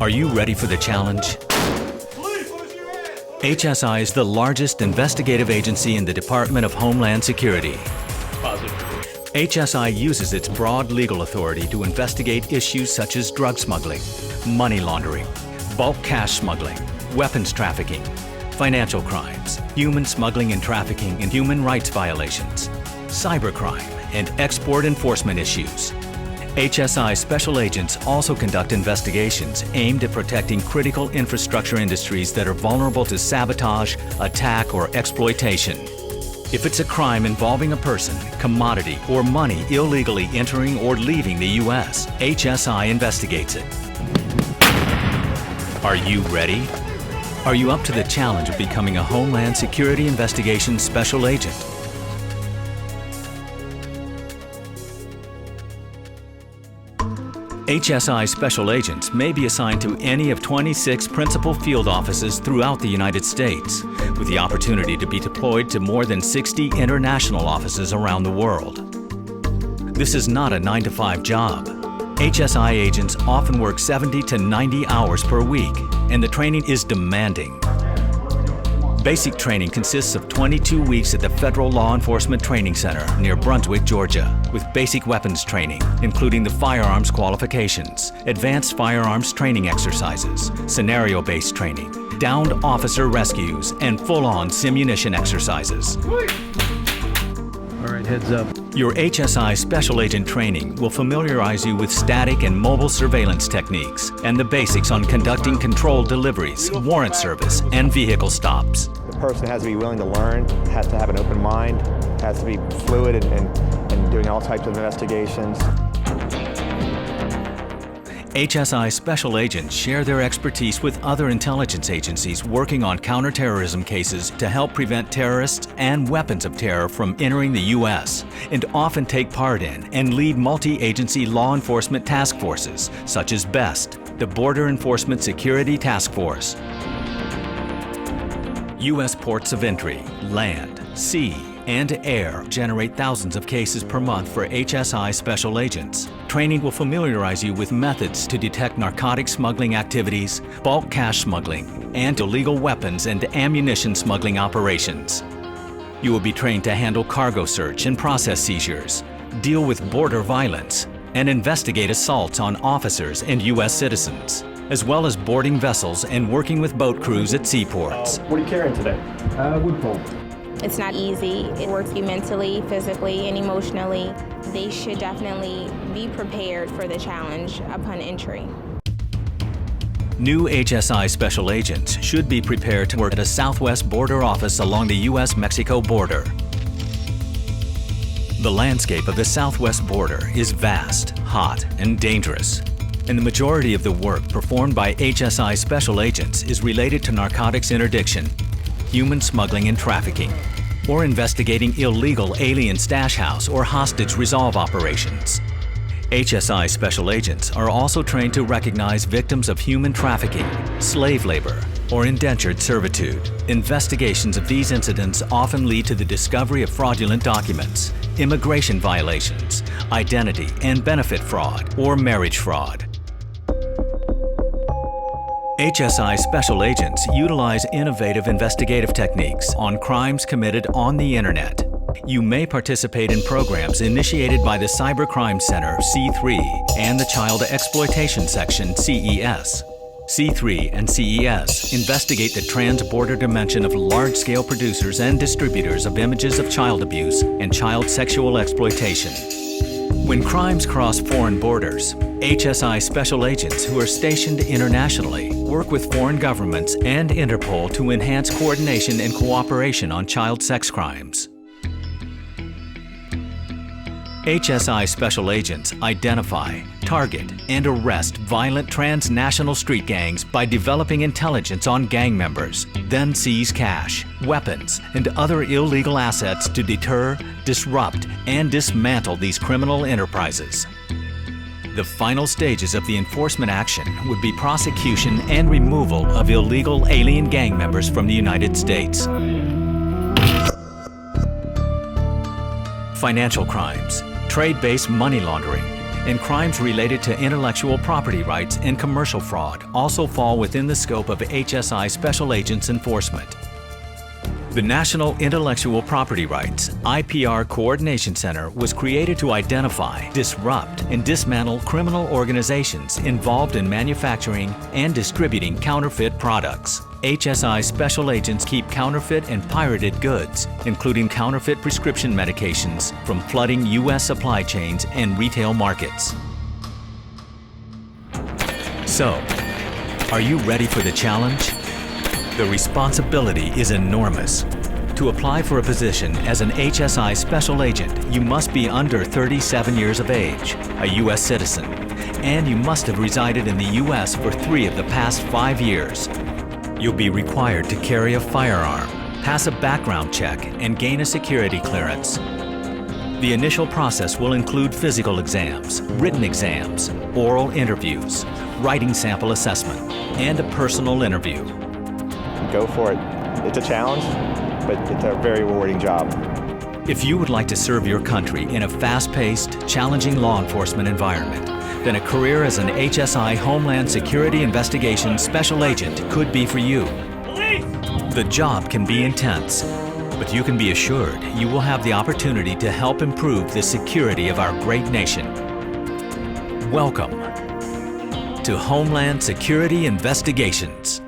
Are you ready for the challenge? HSI is the largest investigative agency in the Department of Homeland Security. HSI uses its broad legal authority to investigate issues such as drug smuggling, money laundering, bulk cash smuggling, weapons trafficking, financial crimes, human smuggling and trafficking and human rights violations, cybercrime, and export enforcement issues. HSI special agents also conduct investigations aimed at protecting critical infrastructure industries that are vulnerable to sabotage, attack, or exploitation. If it's a crime involving a person, commodity, or money illegally entering or leaving the U.S., HSI investigates it. Are you ready? Are you up to the challenge of becoming a Homeland Security Investigations special agent? HSI special agents may be assigned to any of 26 principal field offices throughout the United States, with the opportunity to be deployed to more than 60 international offices around the world. This is not a 9-to-5 job. HSI agents often work 70 to 90 hours per week, and the training is demanding. Basic training consists of 22 weeks at the Federal Law Enforcement Training Center near Brunswick, Georgia, with basic weapons training, including the firearms qualifications, advanced firearms training exercises, scenario-based training, downed officer rescues, and full-on simunition exercises. All right, heads up. Your HSI special agent training will familiarize you with static and mobile surveillance techniques and the basics on conducting controlled deliveries, warrant service, and vehicle stops. The person has to be willing to learn, has to have an open mind, has to be fluid and doing all types of investigations. HSI special agents share their expertise with other intelligence agencies working on counterterrorism cases to help prevent terrorists and weapons of terror from entering the U.S., and often take part in and lead multi-agency law enforcement task forces, such as BEST, the Border Enforcement Security Task Force. U.S. ports of entry, land, sea, and air generate thousands of cases per month for HSI special agents. Training will familiarize you with methods to detect narcotic smuggling activities, bulk cash smuggling, and illegal weapons and ammunition smuggling operations. You will be trained to handle cargo search and process seizures, deal with border violence, and investigate assaults on officers and U.S. citizens, as well as boarding vessels and working with boat crews at seaports. What are you carrying today? Wood pole. It's not easy. It works you mentally, physically, and emotionally. They should definitely be prepared for the challenge upon entry. New HSI special agents should be prepared to work at a southwest border office along the U.S.-Mexico border. The landscape of the southwest border is vast, hot, and dangerous, and the majority of the work performed by HSI special agents is related to narcotics interdiction, human smuggling and trafficking, or investigating illegal alien stash house or hostage resolve operations. HSI special agents are also trained to recognize victims of human trafficking, slave labor, or indentured servitude. Investigations of these incidents often lead to the discovery of fraudulent documents, immigration violations, identity and benefit fraud, or marriage fraud. HSI special agents utilize innovative investigative techniques on crimes committed on the internet. You may participate in programs initiated by the Cybercrime Center, C3, and the Child Exploitation Section, CES. C3 and CES investigate the trans-border dimension of large-scale producers and distributors of images of child abuse and child sexual exploitation. When crimes cross foreign borders, HSI special agents who are stationed internationally work with foreign governments and Interpol to enhance coordination and cooperation on child sex crimes. HSI special agents identify, target, and arrest violent transnational street gangs by developing intelligence on gang members, then seize cash, weapons, and other illegal assets to deter, disrupt, and dismantle these criminal enterprises. The final stages of the enforcement action would be prosecution and removal of illegal alien gang members from the United States. Financial crimes, trade-based money laundering, and crimes related to intellectual property rights and commercial fraud also fall within the scope of HSI Special Agents Enforcement. The National Intellectual Property Rights IPR Coordination Center was created to identify, disrupt, and dismantle criminal organizations involved in manufacturing and distributing counterfeit products. HSI special agents keep counterfeit and pirated goods, including counterfeit prescription medications, from flooding U.S. supply chains and retail markets. So, are you ready for the challenge? The responsibility is enormous. To apply for a position as an HSI special agent, you must be under 37 years of age, a U.S. citizen, and you must have resided in the U.S. for 3 of the past 5 years. You'll be required to carry a firearm, pass a background check, and gain a security clearance. The initial process will include physical exams, written exams, oral interviews, writing sample assessment, and a personal interview. Go for it. It's a challenge, but it's a very rewarding job. If you would like to serve your country in a fast-paced, challenging law enforcement environment, then a career as an HSI Homeland Security Investigations Special Agent could be for you. The job can be intense, but you can be assured you will have the opportunity to help improve the security of our great nation. Welcome to Homeland Security Investigations.